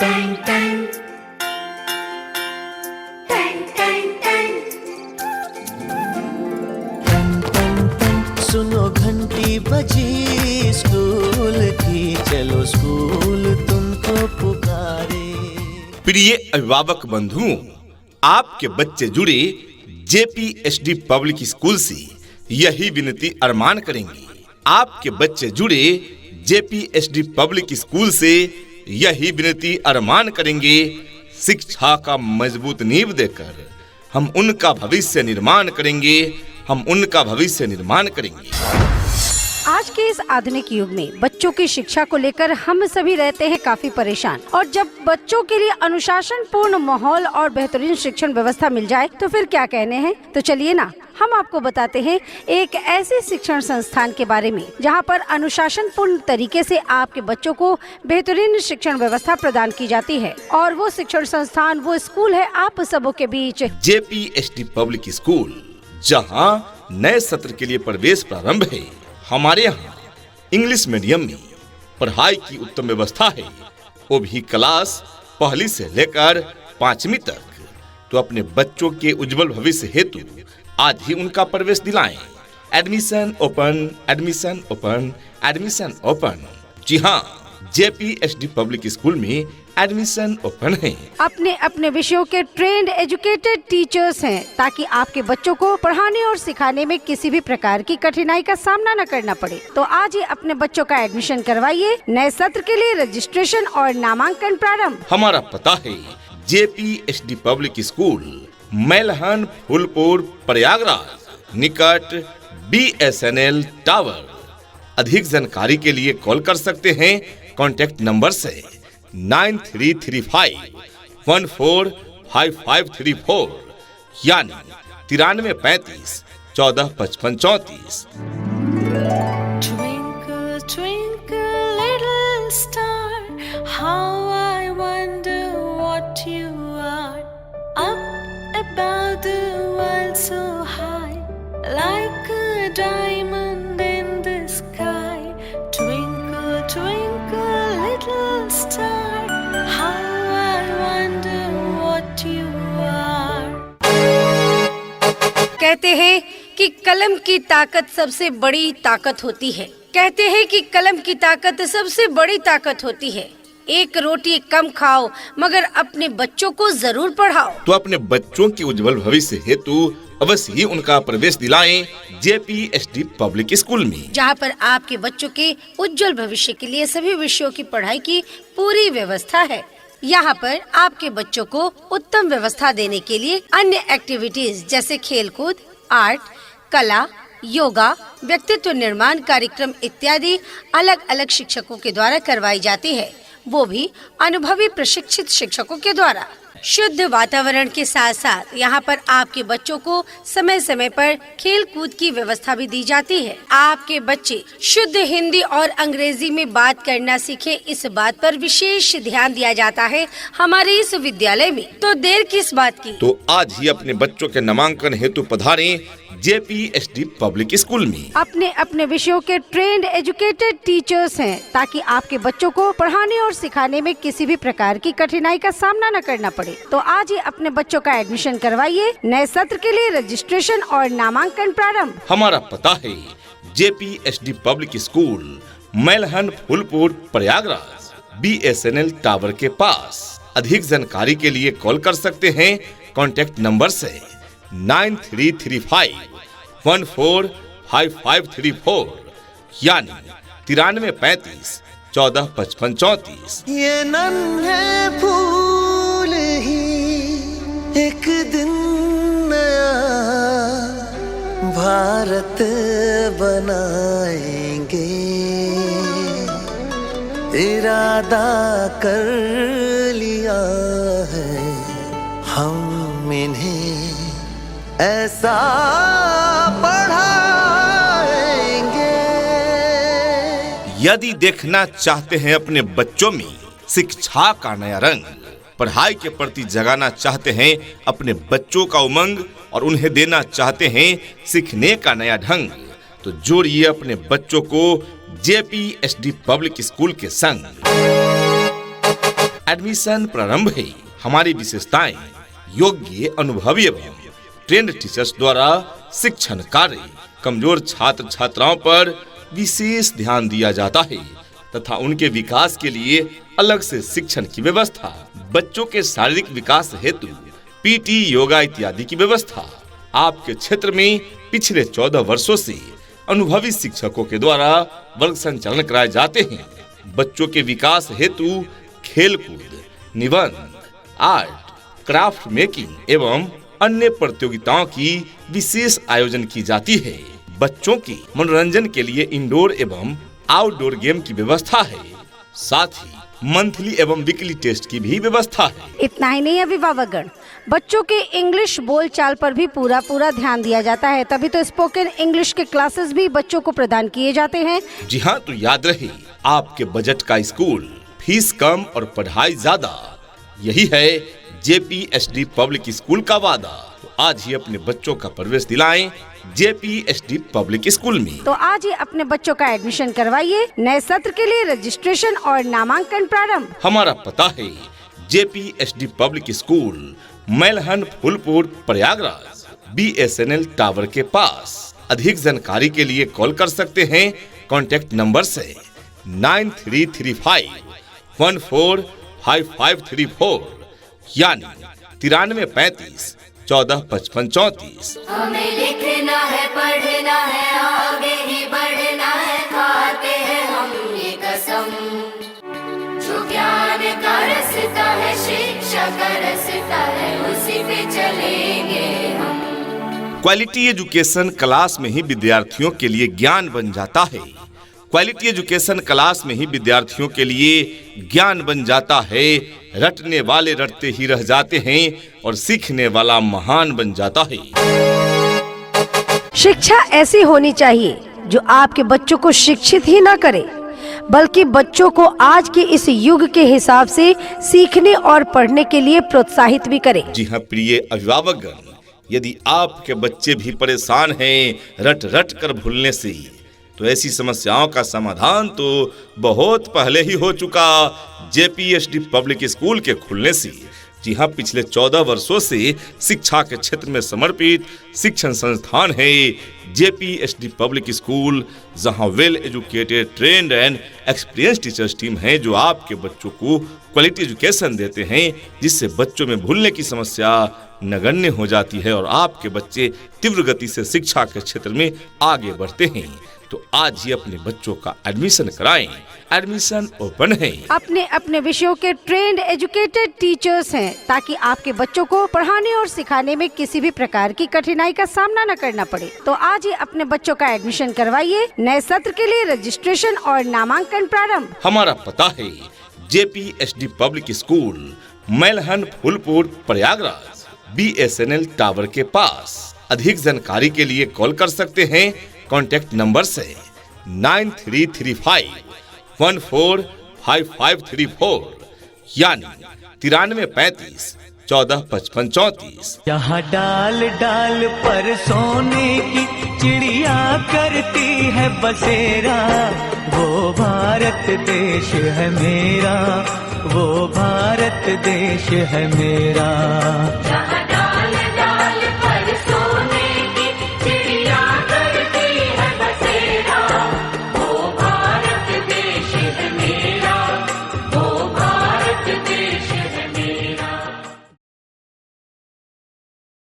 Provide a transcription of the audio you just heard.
Ton टन टन टन टन। सुनो घंटी बजी स्कूल की, चलो स्कूल तुमको पुकारे। प्रिय अभिभावक बंधुओं, आपके बच्चे जुड़े जेपीएसडी पब्लिक स्कूल से यही विनती अरमान करेंगे। आपके बच्चे जुड़े जेपीएसडी पब्लिक स्कूल से यही विनती अरमान करेंगे, शिक्षा का मजबूत नींव देकर हम उनका भविष्य निर्माण करेंगे, हम उनका भविष्य निर्माण करेंगे। आज के इस आधुनिक युग में बच्चों की शिक्षा को लेकर हम सभी रहते हैं काफी परेशान, और जब बच्चों के लिए अनुशासन पूर्ण माहौल और बेहतरीन शिक्षण व्यवस्था मिल जाए तो फिर क्या कहने हैं। तो चलिए ना, हम आपको बताते हैं एक ऐसे शिक्षण संस्थान के बारे में जहां पर अनुशासन पूर्ण तरीके से आपके बच्चों को बेहतरीन शिक्षण व्यवस्था प्रदान की जाती है। और वो शिक्षण संस्थान, वो स्कूल है आप सबों के बीच जेपीएसडी पब्लिक स्कूल, जहां नए सत्र के लिए प्रवेश प्रारंभ है। हमारे यहाँ इंग्लिश मीडियम में पढ़ाई की उत्तम व्यवस्था है, वो भी क्लास पहली से लेकर 5वीं तक। तो अपने बच्चों के उज्जवल भविष्य हेतु आज ही उनका प्रवेश दिलाएं। Admission open, admission open, admission open. जी हाँ, जेपीएसडी पब्लिक स्कूल में एडमिशन ओपन है। अपने अपने विषयों के ट्रेंड एजुकेटेड टीचर्स हैं, ताकि आपके बच्चों को पढ़ाने और सिखाने में किसी भी प्रकार की कठिनाई का सामना न करना पड़े। तो आज ही अपने बच्चों का एडमिशन करवाइए। नए सत्र के लिए रजिस्ट्रेशन और नामांकन प्रारंभ। हमारा पता है JPSD public school, Mailhan, Phulpur, Prayagraj, निकट बीएसएनएल टावर। अधिक जानकारी के लिए कॉल कर सकते हैं। कॉन्टैक्ट नंबर से 9335145534 यानी 9335 145534। Twinkle, twinkle, little star, how I wonder what you are. Up above the world so high, like a diamond in the sky. Twinkle, twinkle, little star, how I wonder what you are. कहते हैं कि कलम की ताकत सबसे बड़ी ताकत होती है। कहते हैं कि कलम की ताकत सबसे बड़ी ताकत होती है। एक रोटी कम खाओ, मगर अपने बच्चों को जरूर पढ़ाओ। तो अपने बच्चों के उज्जवल भविष्य हेतु अवश्य ही उनका प्रवेश दिलाएं जेपीएसडी पब्लिक स्कूल में, जहां पर आपके बच्चों के उज्जवल भविष्य के लिए सभी विषयों की पढ़ाई की पूरी व्यवस्था है। यहाँ पर आपके बच्चों को उत्तम व्यवस्था देने के लिए अन्य एक्टिविटीज जैसे खेलकूद, आर्ट, कला, योगा, व्यक्तित्व निर्माण कार्यक्रम इत्यादि अलग अलग शिक्षकों के द्वारा करवाई जाती है, वो भी अनुभवी प्रशिक्षित शिक्षकों के द्वारा। शुद्ध वातावरण के साथ साथ यहाँ पर आपके बच्चों को समय समय पर खेल कूद की व्यवस्था भी दी जाती है। आपके बच्चे शुद्ध हिंदी और अंग्रेजी में बात करना सीखे, इस बात पर विशेष ध्यान दिया जाता है हमारे इस विद्यालय में। तो देर किस बात की, तो आज ही अपने बच्चों के नामांकन हेतु पधारें जेपीएसडी पब्लिक स्कूल में। अपने अपने विषयों के ट्रेंड एजुकेटेड टीचर्स हैं, ताकि आपके बच्चों को पढ़ाने और सिखाने में किसी भी प्रकार की कठिनाई का सामना न करना पड़े। तो आज ही अपने बच्चों का एडमिशन करवाइए। नए सत्र के लिए रजिस्ट्रेशन और नामांकन प्रारंभ। हमारा पता है JPSD public school, Mailhan, Phulpur, Prayagraj, BSNL tower के पास। अधिक जानकारी के लिए कॉल कर सकते हैं। कॉन्टैक्ट नंबर से 9335145534 यानी 9335 145534। ये नन्हे फूल ही एक दिन नया भारत बनाएंगे, इरादा कर लिया है हम इन्हें ऐसा पढ़ाएंगे। यदि देखना चाहते हैं अपने बच्चों में शिक्षा का नया रंग, पढ़ाई के प्रति जगाना चाहते हैं अपने बच्चों का उमंग और उन्हें देना चाहते हैं सीखने का नया ढंग, तो जोड़िए अपने बच्चों को जेपीएसडी पब्लिक स्कूल के संग। एडमिशन प्रारंभ है। हमारी विशेषताएं योग्य, अनुभवी एवं ट्रेंड टीचर्स द्वारा शिक्षण कार्य, कमजोर छात्र छात्राओं पर विशेष ध्यान दिया जाता है तथा उनके विकास के लिए अलग से शिक्षण की व्यवस्था, बच्चों के शारीरिक विकास हेतु पीटी, योगा इत्यादि की व्यवस्था। आपके क्षेत्र में पिछले 14 वर्षों से अनुभवी शिक्षकों के द्वारा वर्ग संचालन कराए जाते हैं। बच्चों के विकास हेतु खेलकूद, निबंध, आर्ट, क्राफ्ट मेकिंग एवं अन्य प्रतियोगिताओं की विशेष आयोजन की जाती है। बच्चों के मनोरंजन के लिए इंडोर एवं आउटडोर गेम की व्यवस्था है। साथ ही मंथली एवं वीकली टेस्ट की भी व्यवस्था है। इतना ही नहीं अभिभावकगण, बच्चों के इंग्लिश बोलचाल पर भी पूरा ध्यान दिया जाता है। तभी तो स्पोकन इंग्लिश के क्लासेस भी बच्चों को प्रदान किए जाते हैं। जी हाँ, तो याद रहे, आपके बजट का स्कूल, फीस कम और पढ़ाई ज्यादा, यही है JPSD पब्लिक स्कूल का वादा। तो आज ही अपने बच्चों का प्रवेश दिलाएं JPSD पब्लिक स्कूल में। तो आज ही अपने बच्चों का एडमिशन करवाइए। नए सत्र के लिए रजिस्ट्रेशन और नामांकन प्रारंभ। हमारा पता है JPSD public school, Mailhan, Phulpur, Prayagraj, BSNL tower के पास। अधिक जानकारी के लिए कॉल कर सकते हैं कॉन्टैक्ट नंबर से 9335145534 यानी 9335 145534। हमें लिखना है, पढ़ना है, आगे ही बढ़ना है, खाते हैं हम ये कसम। जो ज्ञान का रास्ता है, शिक्षा का रास्ता है, उसी पे चलेंगे हम। क्वालिटी एजुकेशन क्लास में ही विद्यार्थियों के लिए ज्ञान बन जाता है। क्वालिटी एजुकेशन क्लास में ही विद्यार्थियों के लिए ज्ञान बन जाता है। रटने वाले रटते ही रह जाते हैं और सीखने वाला महान बन जाता है। शिक्षा ऐसी होनी चाहिए जो आपके बच्चों को शिक्षित ही ना करे, बल्कि बच्चों को आज के इस युग के हिसाब से सीखने और पढ़ने के लिए प्रोत्साहित भी करे। जी हाँ प्रिय अभिभावकगण, यदि आपके बच्चे भी परेशान हैं रट रट कर भूलने से, तो ऐसी समस्याओं का समाधान तो बहुत पहले ही हो चुका JPSD पब्लिक स्कूल के खुलने से। जी हाँ, पिछले 14 वर्षों से शिक्षा के क्षेत्र में समर्पित शिक्षण संस्थान है JPSD पब्लिक स्कूल, जहां well educated, trend and experience teachers team है जो आपके बच्चों को क्वालिटी एजुकेशन देते हैं, जिससे बच्चों में भूलने की समस्या नगण्य हो जाती है और आपके बच्चे तीव्र गति से शिक्षा के क्षेत्र में आगे बढ़ते हैं। तो आज ही अपने बच्चों का एडमिशन कराएं। एडमिशन ओपन है। अपने अपने विषयों के ट्रेंड एजुकेटेड टीचर्स हैं, ताकि आपके बच्चों को पढ़ाने और सिखाने में किसी भी प्रकार की कठिनाई का सामना न करना पड़े। तो आज ही अपने बच्चों का एडमिशन करवाइए। नए सत्र के लिए रजिस्ट्रेशन और नामांकन प्रारंभ। हमारा पता है JPSD public school, Mailhan, Phulpur, Prayagraj, BSNL tower के पास। अधिक जानकारी के लिए कॉल कर सकते हैं कॉन्टैक्ट नंबर से 9335145534 यानी 9335 145534। यहाँ डाल डाल पर सोने की चिड़िया करती है बसेरा, वो भारत देश है मेरा, वो भारत देश है मेरा।